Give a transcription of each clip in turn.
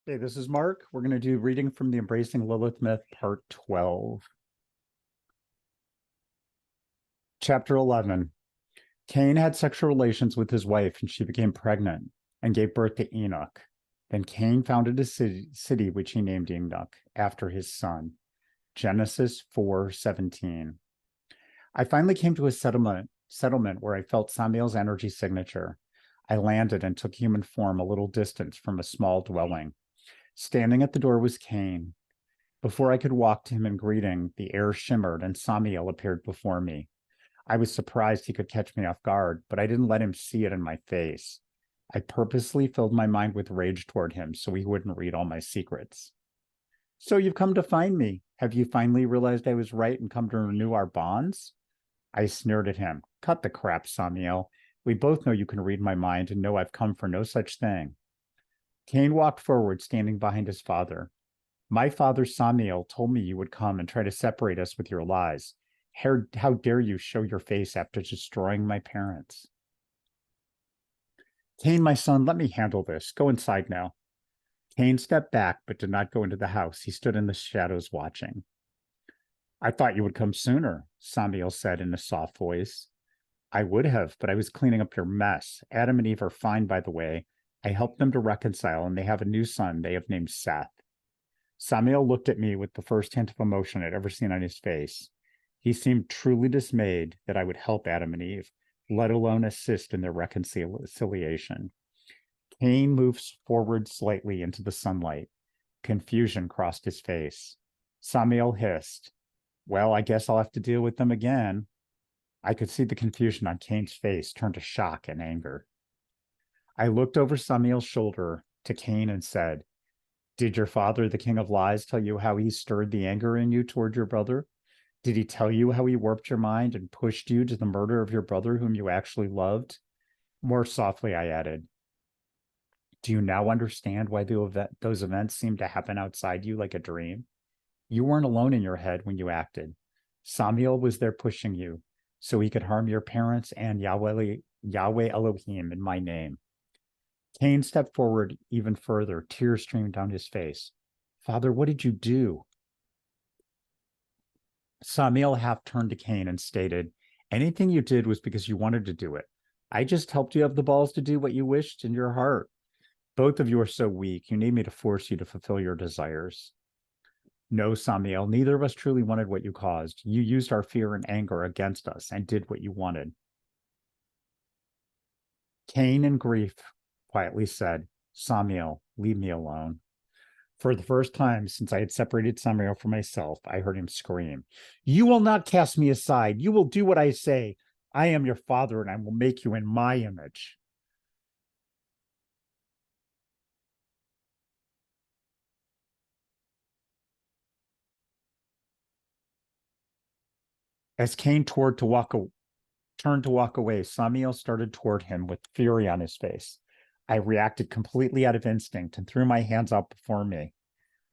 Hey, this is Mark. We're going to do reading from the Embracing Lilith myth, part 12. Chapter 11. Cain had sexual relations with his wife, and she became pregnant and gave birth to Enoch. Then Cain founded a city which he named Enoch, after his son. Genesis 4:17. I finally came to a settlement where I felt Samuel's energy signature. I landed and took human form a little distance from a small dwelling. Standing at the door was Cain. Before I could walk to him in greeting, the air shimmered and Samiel appeared before me. I was surprised he could catch me off guard, but I didn't let him see it in my face. I purposely filled my mind with rage toward him so he wouldn't read all my secrets. So you've come to find me. Have you finally realized I was right and come to renew our bonds? I sneered at him. Cut the crap, Samiel. We both know you can read my mind and know I've come for no such thing. Cain walked forward, standing behind his father. My father Samiel told me you would come and try to separate us with your lies. How dare you show your face after destroying my parents? Cain, my son, let me handle this. Go inside now. Cain stepped back, but did not go into the house. He stood in the shadows watching. I thought you would come sooner, Samiel said in a soft voice. I would have, but I was cleaning up your mess. Adam and Eve are fine, by the way. I helped them to reconcile, and they have a new son they have named Seth. Samiel looked at me with the first hint of emotion I'd ever seen on his face. He seemed truly dismayed that I would help Adam and Eve, let alone assist in their reconciliation. Cain moves forward slightly into the sunlight. Confusion crossed his face. Samiel hissed, Well, I guess I'll have to deal with them again. I could see the confusion on Cain's face turn to shock and anger. I looked over Samiel's shoulder to Cain and said, Did your father, the king of lies, tell you how he stirred the anger in you toward your brother? Did he tell you how he warped your mind and pushed you to the murder of your brother whom you actually loved? More softly, I added, Do you now understand why those events seemed to happen outside you like a dream? You weren't alone in your head when you acted. Samiel was there pushing you so he could harm your parents and Yahweh Elohim in my name. Cain stepped forward even further, tears streamed down his face. Father, what did you do? Samiel half turned to Cain and stated, Anything you did was because you wanted to do it. I just helped you have the balls to do what you wished in your heart. Both of you are so weak, you need me to force you to fulfill your desires. No, Samiel, neither of us truly wanted what you caused. You used our fear and anger against us and did what you wanted. Cain, in grief, quietly said, Samiel, leave me alone. For the first time since I had separated Samiel from myself, I heard him scream, You will not cast me aside. You will do what I say. I am your father, and I will make you in my image. As Cain turned to walk away, Samiel started toward him with fury on his face. I reacted completely out of instinct and threw my hands out before me,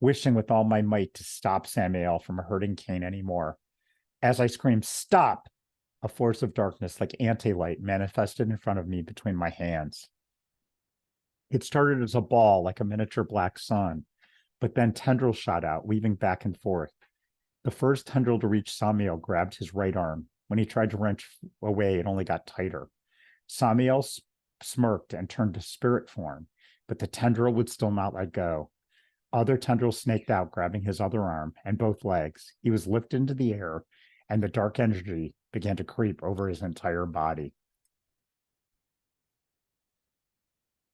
wishing with all my might to stop Samiel from hurting Cain anymore. As I screamed, Stop! A force of darkness like anti-light manifested in front of me between my hands. It started as a ball like a miniature black sun, but then tendrils shot out, weaving back and forth. The first tendril to reach Samiel grabbed his right arm. When he tried to wrench away, it only got tighter. Samiel smirked and turned to spirit form, but the tendril would still not let go. Other tendrils snaked out, grabbing his other arm and both legs. He was lifted into the air, and the dark energy began to creep over his entire body.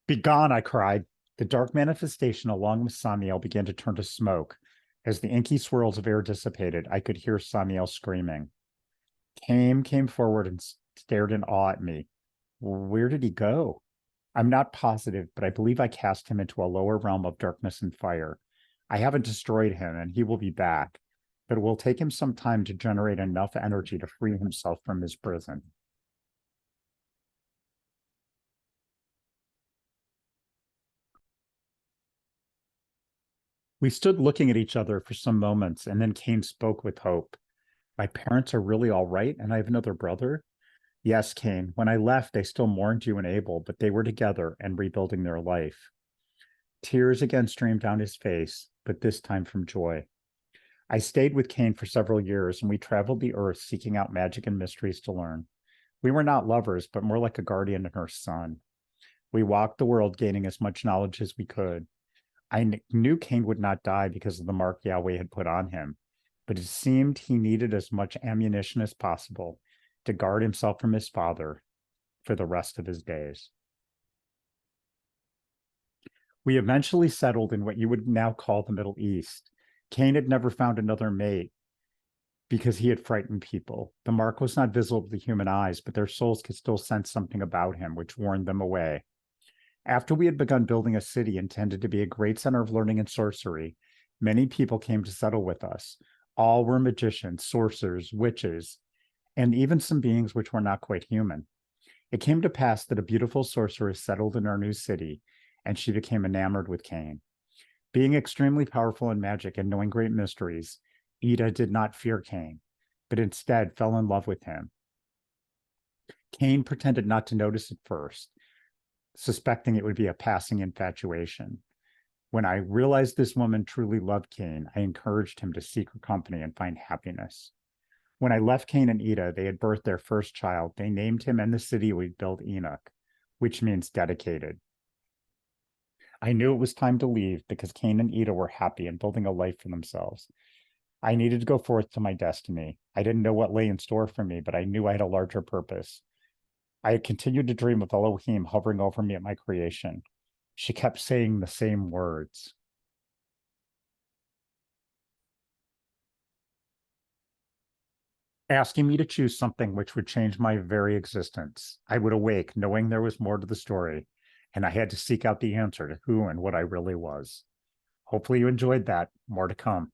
Begone, I cried. The dark manifestation along with Samiel began to turn to smoke. As the inky swirls of air dissipated, I could hear Samiel screaming. Cain came forward and stared in awe at me. Where did he go? I'm not positive, but I believe I cast him into a lower realm of darkness and fire. I haven't destroyed him, and he will be back, but it will take him some time to generate enough energy to free himself from his prison. We stood looking at each other for some moments, and then Cain spoke with hope. My parents are really all right, and I have another brother? Yes, Cain. When I left, they still mourned you and Abel, but they were together and rebuilding their life. Tears again streamed down his face, but this time from joy. I stayed with Cain for several years, and we traveled the earth seeking out magic and mysteries to learn. We were not lovers, but more like a guardian and her son. We walked the world gaining as much knowledge as we could. I knew Cain would not die because of the mark Yahweh had put on him, but it seemed he needed as much ammunition as possible to guard himself from his father for the rest of his days. We eventually settled in what you would now call the Middle East. Cain had never found another mate because he had frightened people. The mark was not visible to the human eyes, but their souls could still sense something about him, which warned them away. After we had begun building a city intended to be a great center of learning and sorcery, many people came to settle with us. All were magicians, sorcerers, witches, and even some beings which were not quite human. It came to pass that a beautiful sorceress settled in our new city, and she became enamored with Cain. Being extremely powerful in magic and knowing great mysteries, Ida did not fear Cain, but instead fell in love with him. Cain pretended not to notice at first, suspecting it would be a passing infatuation. When I realized this woman truly loved Cain, I encouraged him to seek her company and find happiness. When I left Cain and Ida, they had birthed their first child. They named him and the city we'd built Enoch, which means dedicated. I knew it was time to leave because Cain and Ida were happy and building a life for themselves. I needed to go forth to my destiny. I didn't know what lay in store for me, but I knew I had a larger purpose. I had continued to dream of Elohim hovering over me at my creation. She kept saying the same words. Asking me to choose something which would change my very existence. I would awake knowing there was more to the story, and I had to seek out the answer to who and what I really was. Hopefully you enjoyed that. More to come.